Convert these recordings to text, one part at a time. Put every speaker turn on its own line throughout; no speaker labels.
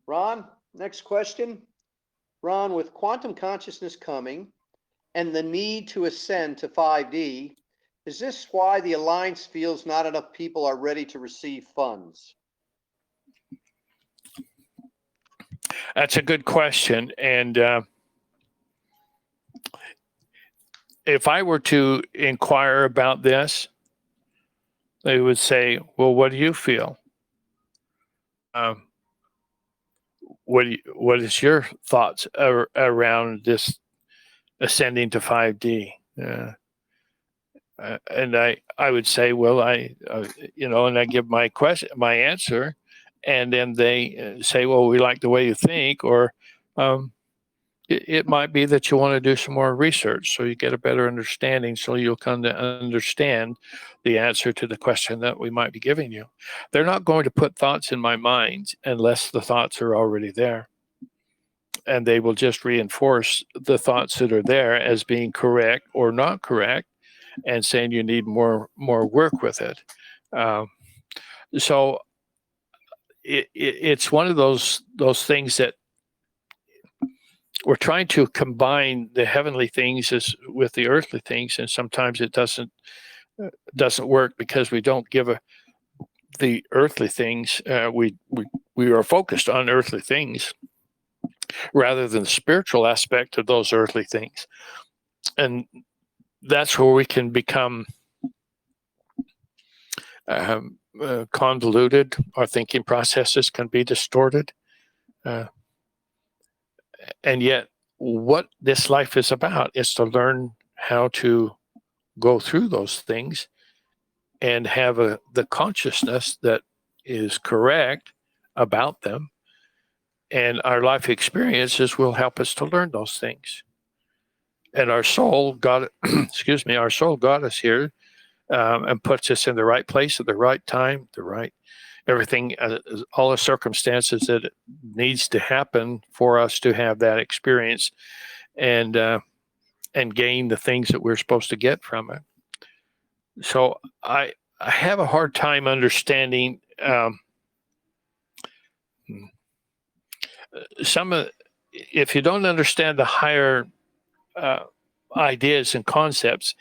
Ron, next question. Ron, with quantum consciousness coming and the need to ascend to 5D, is this why the Alliance feels not enough people are ready to receive funds?
That's a good question. And if I were to inquire about this, they would say, well, what do you feel? What is your thoughts around this ascending to 5D? And I would say, well, and I give my answer, and then they say, well, we like the way you think, or it might be that you want to do some more research so you get a better understanding, so you'll come to understand the answer to the question that we might be giving you. They're not going to put thoughts in my mind unless the thoughts are already there. And they will just reinforce the thoughts that are there as being correct or not correct, and saying you need more work with it. So it's one of those things that we're trying to combine the heavenly things with the earthly things, and sometimes it doesn't work because we don't give the earthly things. We are focused on earthly things rather than the spiritual aspect of those earthly things, and that's where we can become convoluted. Our thinking processes can be distorted. And yet, what this life is about is to learn how to go through those things and have the consciousness that is correct about them. And our life experiences will help us to learn those things. And our soul got, our soul got us here and puts us in the right place at the right time, everything, all the circumstances that it needs to happen for us to have that experience and gain the things that we're supposed to get from it. So I have a hard time understanding if you don't understand the higher ideas and concepts,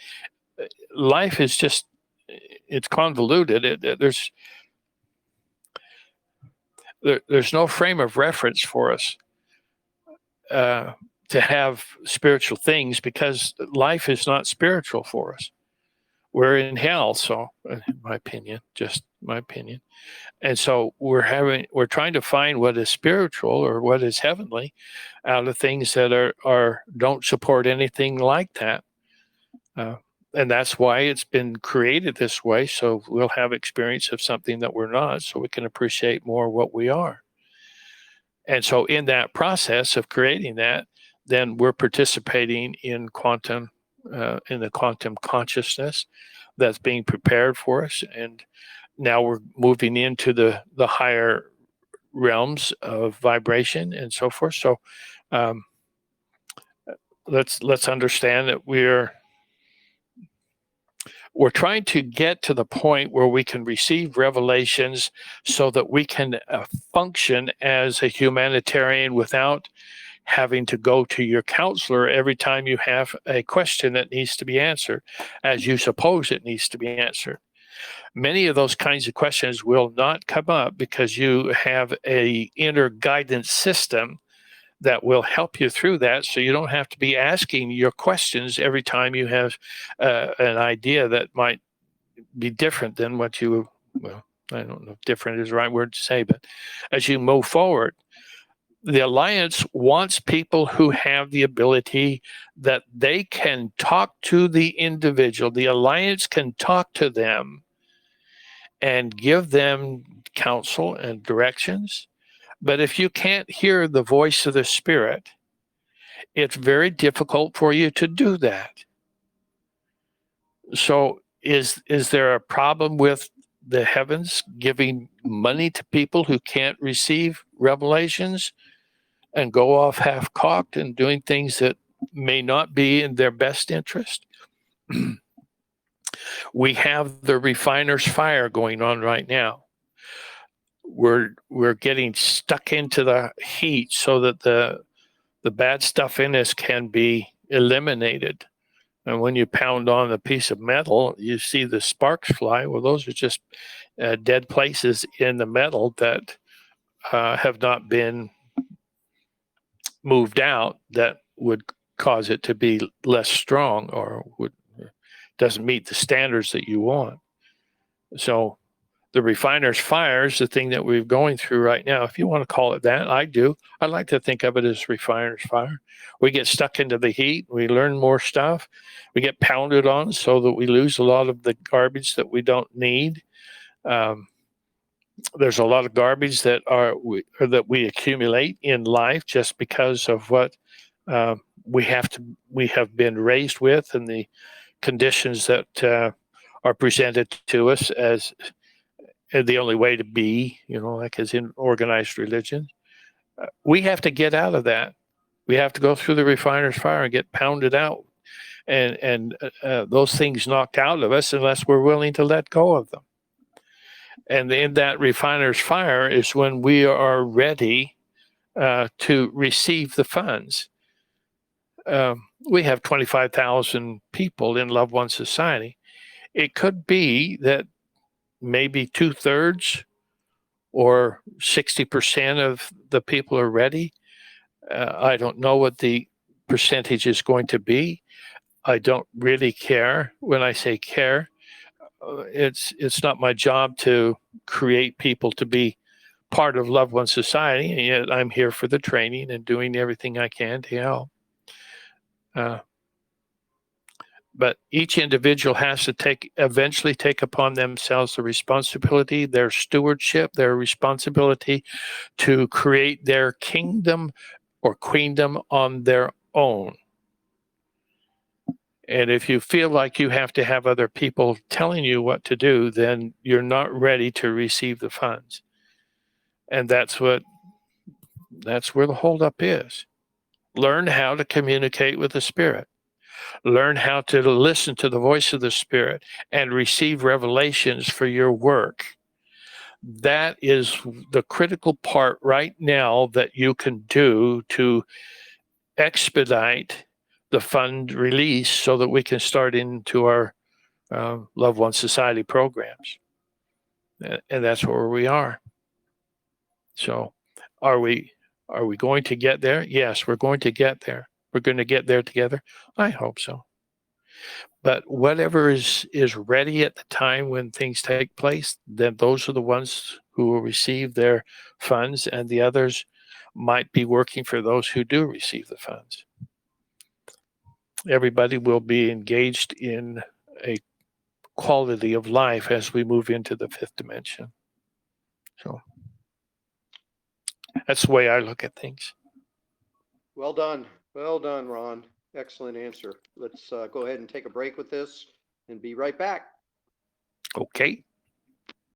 life is just, it's convoluted. There's no frame of reference for us to have spiritual things, because life is not spiritual for us. We're in hell, so in my opinion, just my opinion. And so we're trying to find what is spiritual or what is heavenly out of things that don't support anything like that. And that's why it's been created this way, so we'll have experience of something that we're not, so we can appreciate more what we are. And so in that process of creating that, then we're participating in the quantum consciousness that's being prepared for us. And now we're moving into the higher realms of vibration and so forth. So let's understand that we're trying to get to the point where we can receive revelations so that we can function as a humanitarian without having to go to your counselor every time you have a question that needs to be answered, as you suppose it needs to be answered. Many of those kinds of questions will not come up because you have an inner guidance system that will help you through that, so you don't have to be asking your questions every time you have an idea that might be different than what you, well, I don't know if different is the right word to say, but as you move forward, the Alliance wants people who have the ability that they can talk to the individual. The Alliance can talk to them and give them counsel and directions. But if you can't hear the voice of the Spirit, it's very difficult for you to do that. So is there a problem with the heavens giving money to people who can't receive revelations and go off half-cocked and doing things that may not be in their best interest? We have the refiner's fire going on right now. we're getting stuck into the heat so that the bad stuff in us can be eliminated. And when you pound on a piece of metal, you see the sparks fly. Well, those are just dead places in the metal that have not been moved out, that would cause it to be less strong or doesn't meet the standards that you want. So the refiner's fire is the thing that we're going through right now. If you want to call it that, I do. I like to think of it as refiner's fire. We get stuck into the heat. We learn more stuff. We get pounded on so that we lose a lot of the garbage that we don't need. There's a lot of garbage that we accumulate in life just because of what we have been raised with, and the conditions that are presented to us as the only way to be, like as in organized religion. We have to get out of that. We have to go through the refiner's fire and get pounded out, and those things knocked out of us unless we're willing to let go of them. And in that refiner's fire is when we are ready to receive the funds. We have 25,000 people in Loved One Society. It could be that maybe 2/3 or 60% of the people are ready. I don't know what the percentage is going to be. I don't really care. When I say care, it's not my job to create people to be part of Loved One Society, and yet I'm here for the training and doing everything I can to help. But each individual has to eventually take upon themselves the responsibility, their stewardship, their responsibility to create their kingdom or queendom on their own. And if you feel like you have to have other people telling you what to do, then you're not ready to receive the funds. And that's where the holdup is. Learn how to communicate with the Spirit. Learn how to listen to the voice of the Spirit and receive revelations for your work. That is the critical part right now that you can do to expedite the fund release so that we can start into our Loved One Society programs. And that's where we are. So are we going to get there? Yes, we're going to get there. We're going to get there together. I hope so. But whatever is ready at the time when things take place, then those are the ones who will receive their funds, and the others might be working for those who do receive the funds. Everybody will be engaged in a quality of life as we move into the fifth dimension. So that's the way I look at things.
Well done. Well done, Ron. Excellent answer. Let's go ahead and take a break with this and be right back.
Okay.